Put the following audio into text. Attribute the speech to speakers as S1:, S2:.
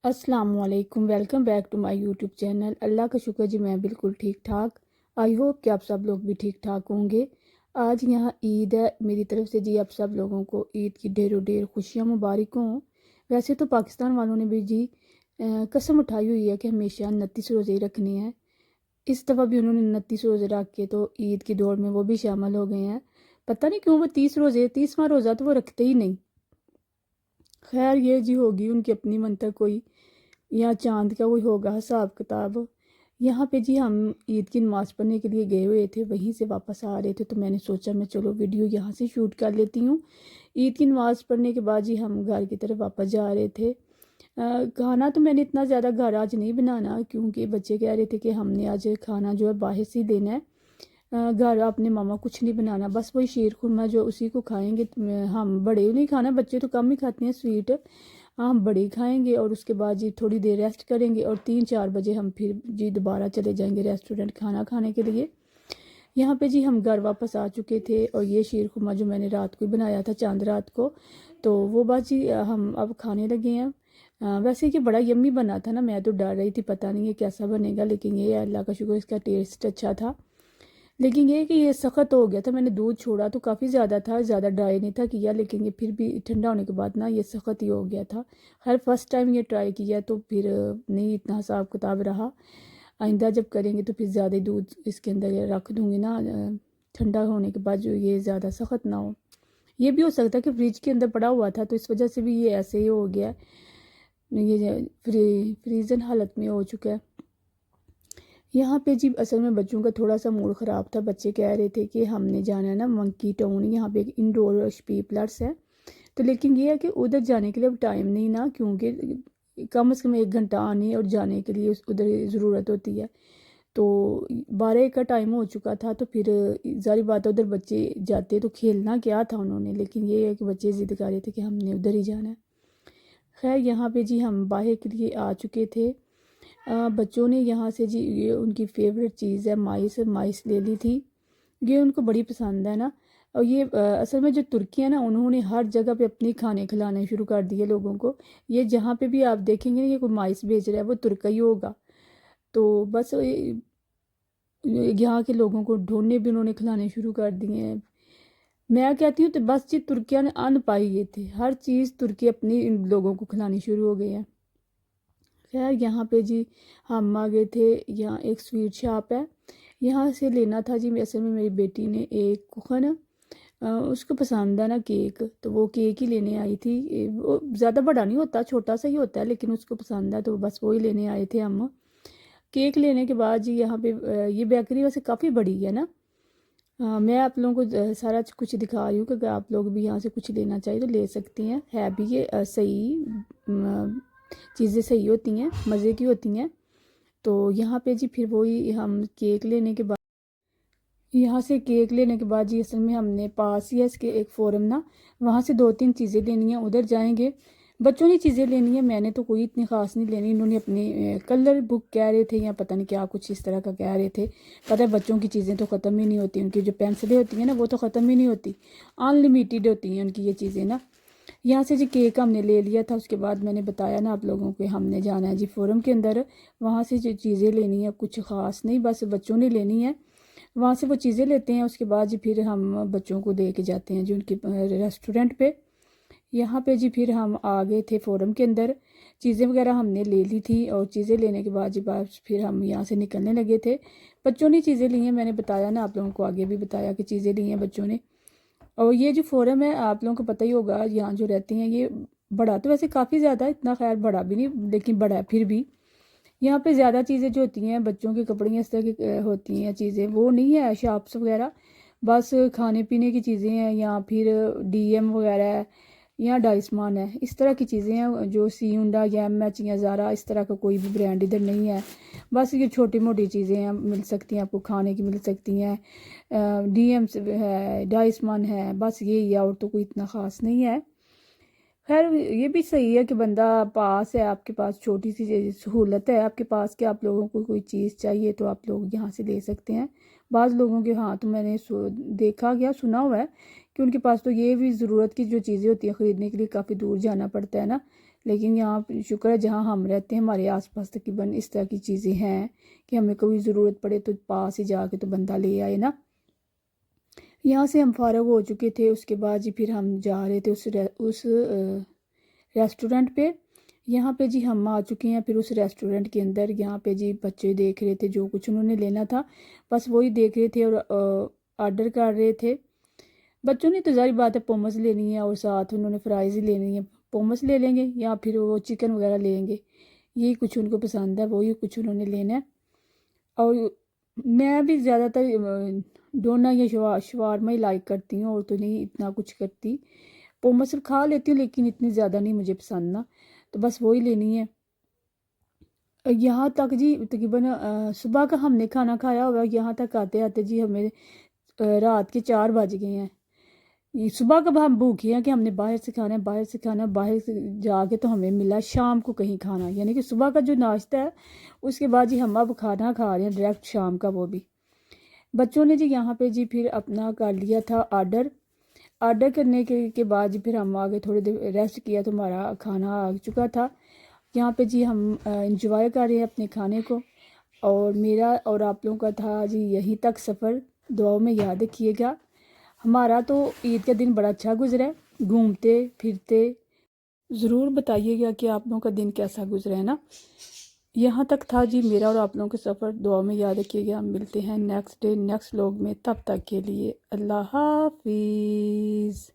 S1: अस्सलामुअलैकुम, welcome back to my YouTube channel. Allah का शुक्र जी, मैं बिल्कुल ठीक ठाक। आई होप कि आप सब लोग भी ठीक ठाक होंगे। आज यहाँ ईद है, मेरी तरफ से जी आप सब लोगों को ईद की ढेरों ढेर खुशियाँ मुबारक हों। वैसे तो पाकिस्तान वालों ने भी जी कसम उठाई हुई है कि हमेशा 29 रोज़े रखने हैं। इस दफ़ा भी उन्होंने 29 रोज़े रख के तो ईद की दौड़ में वो भी शामिल हो गए हैं। पता नहीं क्यों वो 30 रोज़े 30वां रोज़ा तो वो रखते ही नहीं। खैर ये जी होगी उनकी अपनी मंतक कोई, या चांद का कोई होगा हिसाब किताब। यहाँ पे जी हम ईद की नमाज़ पढ़ने के लिए गए हुए थे, वहीं से वापस आ रहे थे तो मैंने सोचा मैं चलो वीडियो यहाँ से शूट कर लेती हूँ। ईद की नमाज़ पढ़ने के बाद जी हम घर की तरफ वापस जा रहे थे। खाना तो मैंने इतना ज़्यादा घर आज नहीं बनाना, क्योंकि बच्चे कह रहे थे कि हमने आज खाना जो है बाहर से ही देना है। घर अपने मामा कुछ नहीं बनाना, बस वही शीर खुरमा जो उसी को खाएंगे। हम बड़े नहीं खाना, बच्चे तो कम ही खाते हैं स्वीट। हम बड़े ही खाएंगे और उसके बाद जी थोड़ी देर रेस्ट करेंगे और 3-4 बजे हम फिर जी दोबारा चले जाएंगे रेस्टोरेंट खाना खाने के लिए। यहाँ पे जी हम घर वापस आ चुके थे और ये शीर खुरमा जो मैंने रात को ही बनाया था, चांद रात को, तो वो बात जी हम अब खाने लगे हैं। वैसे ये बड़ा यम्मी बना था ना, मैं तो डर रही थी पता नहीं ये कैसा बनेगा, लेकिन ये अल्लाह का शुक्र इसका टेस्ट अच्छा था। लेकिन ये कि ये सख्त हो गया था, मैंने दूध छोड़ा तो काफ़ी ज़्यादा था, ज़्यादा ड्राई नहीं था किया, लेकिन ये फिर भी ठंडा होने के बाद ना ये सख्त ही हो गया था। हर फर्स्ट टाइम ये ट्राई किया तो फिर नहीं इतना हिसाब किताब रहा। आइंदा जब करेंगे तो फिर ज़्यादा दूध इसके अंदर रख दूँगी ना, ठंडा होने के बाद जो ये ज़्यादा सख्त ना हो। ये भी हो सकता है कि फ्रिज के अंदर पड़ा हुआ था तो इस वजह से भी ये ऐसे ही हो गया, ये फ्रीजन हालत में हो चुका है। यहाँ पे जी असल में बच्चों का थोड़ा सा मूड ख़राब था। बच्चे कह रहे थे कि हमने जाना है ना मंकी टाउन, यहाँ पे एक इंडोर स्पी प्लस है, तो लेकिन ये है कि उधर जाने के लिए अब टाइम नहीं ना, क्योंकि कम से कम 1 घंटा आने और जाने के लिए उधर ज़रूरत होती है। तो 12 का टाइम हो चुका था तो फिर जारी बात है उधर बच्चे जाते तो खेलना क्या था उन्होंने, लेकिन ये है कि बच्चे ज़िद कर रहे थे कि हमने उधर ही जाना है। खैर यहाँ पे जी हम बाहर के लिए आ चुके थे। बच्चों ने यहाँ से जी ये उनकी फेवरेट चीज़ है माइस, माइस ले ली थी। ये उनको बड़ी पसंद है ना। और ये असल में जो तुर्की है ना, उन्होंने हर जगह पे अपने खाने खिलाने शुरू कर दिए लोगों को। ये जहाँ पे भी आप देखेंगे ना ये कोई माइस बेच रहा है वो तुर्का ही होगा। तो बस यहाँ के लोगों को ढूंढने भी उन्होंने खिलाने शुरू कर दिए हैं। मैं कहती हूँ तो बस जी तुर्किया ने अन पाई ये थे, हर चीज़ तुर्की अपनी इन लोगों को खिलानी शुरू हो गई है। खैर यहाँ पे जी हम आ गए थे, यहाँ एक स्वीट शॉप है, यहाँ से लेना था जी। असल में मेरी बेटी ने एक कुखन, उसको पसंद है ना केक, तो वो केक ही लेने आई थी। वो ज़्यादा बड़ा नहीं होता, छोटा सा ही होता है, लेकिन उसको पसंद है तो बस वो ही लेने आए थे हम। केक लेने के बाद जी यहाँ पे ये बेकरी वैसे काफ़ी बड़ी है ना। मैं आप लोगों को सारा कुछ दिखा रही हूँ कि अगर आप लोग भी यहाँ से कुछ लेना चाहिए तो ले सकती हैं। है भी ये सही, चीज़ें सही होती हैं, मज़े की होती हैं। तो यहाँ पे जी फिर वही हम केक लेने के बाद, यहाँ से केक लेने के बाद जी असल में हमने पास ही है इसके एक फ़ोरम ना, वहाँ से 2-3 चीज़ें लेनी है, उधर जाएंगे। बच्चों ने चीज़ें लेनी है, मैंने तो कोई इतनी ख़ास नहीं लेनी। इन्होंने अपनी कलर बुक कह रहे थे या पता नहीं क्या कुछ इस तरह का कह रहे थे। पता है बच्चों की चीज़ें तो ख़त्म ही नहीं होती, उनकी जो पेंसिलें होती हैं ना वो तो ख़त्म ही नहीं होती, अनलिमिटेड होती हैं उनकी ये चीज़ें ना। यहाँ से जी केक हमने ले लिया था, उसके बाद मैंने बताया ना आप लोगों को हमने जाना है जी फोरम के अंदर। वहाँ से जो चीज़ें लेनी है कुछ ख़ास नहीं, बस बच्चों ने लेनी है। वहाँ से वो चीज़ें लेते हैं, उसके बाद जी फिर हम बच्चों को दे के जाते हैं जी उनके रेस्टोरेंट पे। यहाँ पे जी फिर हम आ गए थे फोरम के अंदर, चीज़ें वगैरह हमने ले ली थी और चीज़ें लेने के बाद जी बस फिर हम यहाँ से निकलने लगे थे। बच्चों ने चीज़ें ली हैं, मैंने बताया ना आप लोगों को, आगे भी बताया कि चीज़ें ली हैं बच्चों ने। और ये जो फोरम है आप लोगों को पता ही होगा, यहाँ जो रहते हैं ये बड़ा तो वैसे काफ़ी ज़्यादा, इतना खैर बड़ा भी नहीं लेकिन बड़ा है फिर भी। यहाँ पे ज़्यादा चीज़ें जो होती हैं बच्चों की कपड़े इस तरह की होती हैं चीज़ें, वो नहीं है शॉप्स वगैरह, बस खाने पीने की चीज़ें हैं या फिर डीएम वगैरह है या डाइसमान है, इस तरह की चीज़ें हैं। जो सीउंडा या एमएच या ज़ारा इस तरह का कोई भी ब्रांड इधर नहीं है। बस ये छोटी मोटी चीज़ें हैं, मिल सकती हैं आपको, खाने की मिल सकती हैं, डीएम है, डाइसमान है, बस यही है, और तो कोई इतना ख़ास नहीं है। खैर ये भी सही है कि बंदा पास है, आपके पास छोटी सी सहूलत है आपके पास कि आप लोगों को कोई चीज़ चाहिए तो आप लोग यहाँ से ले सकते हैं। बाज़ लोगों के हाँ तो मैंने देखा गया, सुना हुआ है कि उनके पास तो ये भी ज़रूरत की जो चीज़ें होती हैं ख़रीदने के लिए काफ़ी दूर जाना पड़ता है ना। लेकिन यहाँ शुक्र है जहाँ हम रहते हैं हमारे आसपास तकरीबन इस तरह की चीज़ें हैं कि हमें कोई ज़रूरत पड़े तो पास ही जाके तो बंदा ले आए ना। यहाँ से हम फारग हो चुके थे, उसके बाद जी फिर हम जा रहे थे उस रेस्टोरेंट पे। यहाँ पे जी हम आ चुके हैं फिर उस रेस्टोरेंट के अंदर। यहाँ पे जी बच्चे देख रहे थे जो कुछ उन्होंने लेना था, बस वही देख रहे थे और ऑर्डर कर रहे थे। बच्चों ने तो ज़ाहिर बात है पोमस लेनी है और साथ उन्होंने फ्राइज़ ही लेनी है, पोमस ले लेंगे या फिर वो चिकन वगैरह लेंगे, यही कुछ उनको पसंद है वही कुछ उन्होंने लेना है। और मैं भी ज़्यादातर डोना या शवारमा ही लाइक करती हूँ और तो नहीं इतना कुछ करती। पोमस खा लेती हूँ लेकिन इतनी ज़्यादा नहीं मुझे पसंद ना, तो बस वही लेनी है। यहाँ तक जी तकरीबन सुबह का हमने खाना खाया हुआ, यहाँ तक आते आते जी हमें रात के 4 बज गए हैं। ये सुबह कब हम भूखे हैं कि हमने बाहर से खाना है, बाहर से खाना, बाहर से जाके तो हमें मिला शाम को कहीं खाना, यानी कि सुबह का जो नाश्ता है उसके बाद जी हम अब खाना खा रहे हैं डायरेक्ट शाम का, वो भी। बच्चों ने जी यहाँ पे जी फिर अपना कर लिया था ऑर्डर करने के बाद जी फिर हम आगे थोड़ी देर रेस्ट किया तो हमारा खाना आ चुका था। यहाँ पे जी हम इंजॉय कर रहे हैं अपने खाने को। और मेरा और आप लोगों का था जी यहीं तक सफ़र, दुआओं में याद रखिएगा। हमारा तो ईद का दिन बड़ा अच्छा गुजरा है, घूमते फिरते। ज़रूर बताइएगा कि आप लोगों का दिन कैसा गुजरा है ना। यहाँ तक था जी मेरा और आप लोगों का सफ़र, दुआ में याद रखिएगा। हम मिलते हैं नेक्स्ट डे नेक्स्ट व्लॉग में, तब तक के लिए अल्लाह हाफिज़।